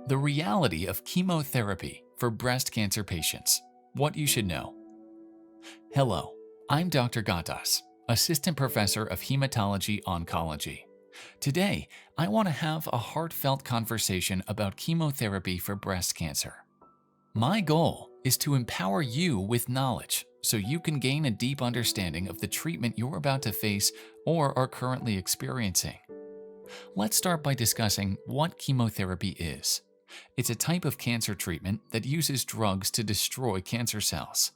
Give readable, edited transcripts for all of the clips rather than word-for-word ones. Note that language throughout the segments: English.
The reality of chemotherapy for breast cancer patients. What you should know. Hello, I'm Dr. Gatas, Assistant Professor of Hematology Oncology. Today, I want to have a heartfelt conversation about chemotherapy for breast cancer. My goal is to empower you with knowledge so you can gain a deep understanding of the treatment you're about to face or are currently experiencing. Let's start by discussing what chemotherapy is. It's a type of cancer treatment that uses drugs to destroy cancer cells.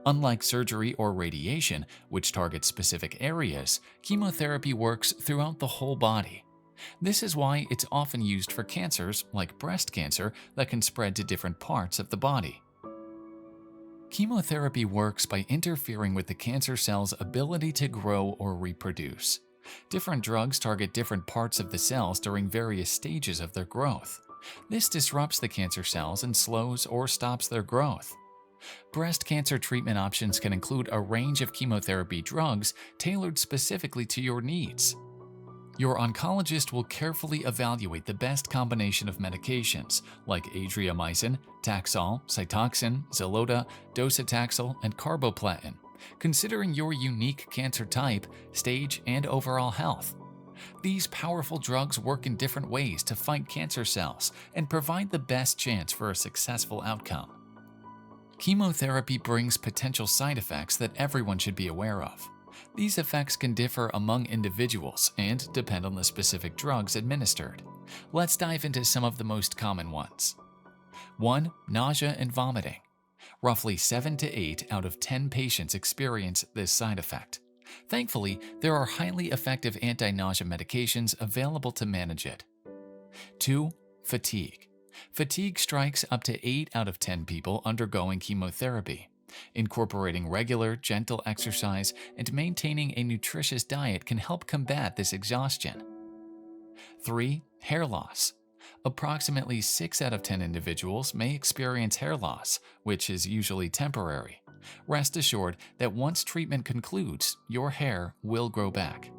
Unlike surgery or radiation, which targets specific areas, chemotherapy works throughout the whole body. This is why it's often used for cancers like breast cancer that can spread to different parts of the body. Chemotherapy works by interfering with the cancer cell's ability to grow or reproduce. Different drugs target different parts of the cells during various stages of their growth. This disrupts the cancer cells and slows or stops their growth. Breast cancer treatment options can include a range of chemotherapy drugs tailored specifically to your needs. Your oncologist will carefully evaluate the best combination of medications like adriamycin, Taxol, Cytoxan, Xeloda, docetaxel, and carboplatin, considering your unique cancer type, stage, and overall health. These powerful drugs work in different ways to fight cancer cells and provide the best chance for a successful outcome. Chemotherapy brings potential side effects that everyone should be aware of. These effects can differ among individuals and depend on the specific drugs administered. Let's dive into some of the most common ones. 1. Nausea and vomiting. Roughly 7 to 8 out of 10 patients experience this side effect. Thankfully, there are highly effective anti-nausea medications available to manage it. 2. Fatigue. Fatigue strikes up to 8 out of 10 people undergoing chemotherapy. Incorporating regular, gentle exercise and maintaining a nutritious diet can help combat this exhaustion. 3. Hair loss. Approximately 6 out of 10 individuals may experience hair loss, which is usually temporary. Rest assured that once treatment concludes, your hair will grow back.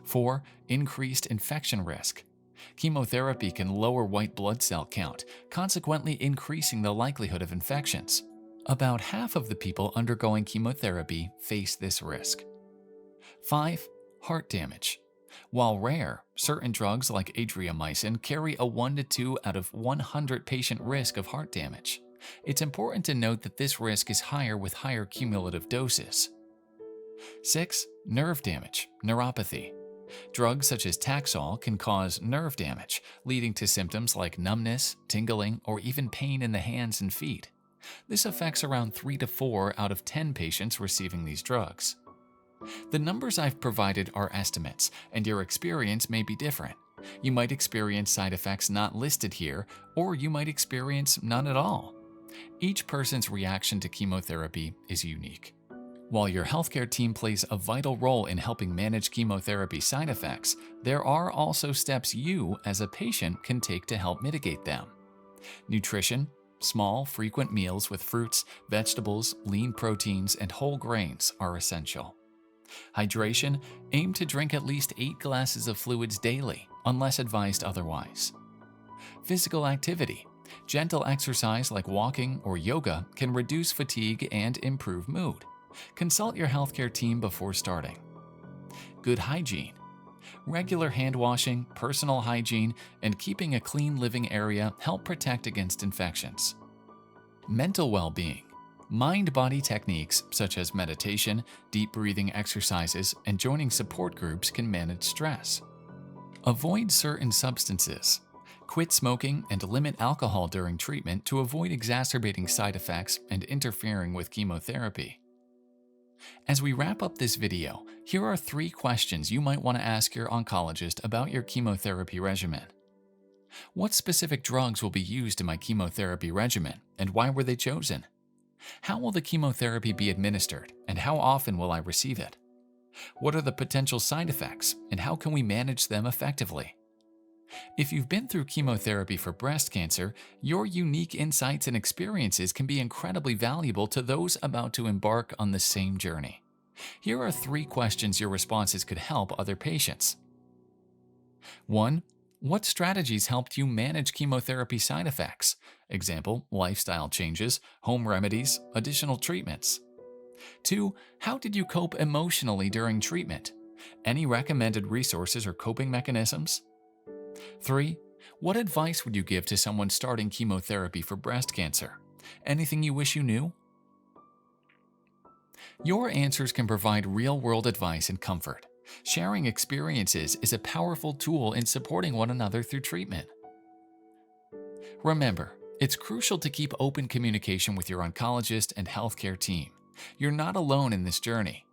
4. Increased infection risk. Chemotherapy can lower white blood cell count, consequently increasing the likelihood of infections. About half of the people undergoing chemotherapy face this risk. 5. Heart damage. While rare, certain drugs like adriamycin carry a 1 to 2 out of 100 patient risk of heart damage. It's important to note that this risk is higher with higher cumulative doses. 6. Nerve damage, neuropathy. Drugs such as Taxol can cause nerve damage, leading to symptoms like numbness, tingling, or even pain in the hands and feet. This affects around 3 to 4 out of 10 patients receiving these drugs. The numbers I've provided are estimates, and your experience may be different. You might experience side effects not listed here, or you might experience none at all. Each person's reaction to chemotherapy is unique. While your healthcare team plays a vital role in helping manage chemotherapy side effects, there are also steps you, as a patient, can take to help mitigate them. Nutrition. Small, frequent meals with fruits, vegetables, lean proteins, and whole grains are essential. Hydration. Aim to drink at least 8 glasses of fluids daily, unless advised otherwise. Physical activity. Gentle exercise like walking or yoga can reduce fatigue and improve mood. Consult your healthcare team before starting. Good hygiene. Regular hand washing, personal hygiene, and keeping a clean living area help protect against infections. Mental well-being. Mind-body techniques such as meditation, deep breathing exercises, and joining support groups can manage stress. Avoid certain substances. Quit smoking and limit alcohol during treatment to avoid exacerbating side effects and interfering with chemotherapy. As we wrap up this video, here are 3 questions you might want to ask your oncologist about your chemotherapy regimen. What specific drugs will be used in my chemotherapy regimen, and why were they chosen? How will the chemotherapy be administered, and how often will I receive it? What are the potential side effects, and how can we manage them effectively? If you've been through chemotherapy for breast cancer, your unique insights and experiences can be incredibly valuable to those about to embark on the same journey. Here are 3 questions your responses could help other patients. 1. What strategies helped you manage chemotherapy side effects? Example, lifestyle changes, home remedies, additional treatments. 2. How did you cope emotionally during treatment? Any recommended resources or coping mechanisms? 3. What advice would you give to someone starting chemotherapy for breast cancer? Anything you wish you knew? Your answers can provide real-world advice and comfort. Sharing experiences is a powerful tool in supporting one another through treatment. Remember, it's crucial to keep open communication with your oncologist and healthcare team. You're not alone in this journey.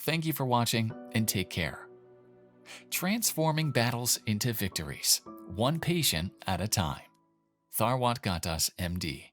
Thank you for watching, and take care. Transforming battles into victories, one patient at a time. Tharwat Gattas, MD.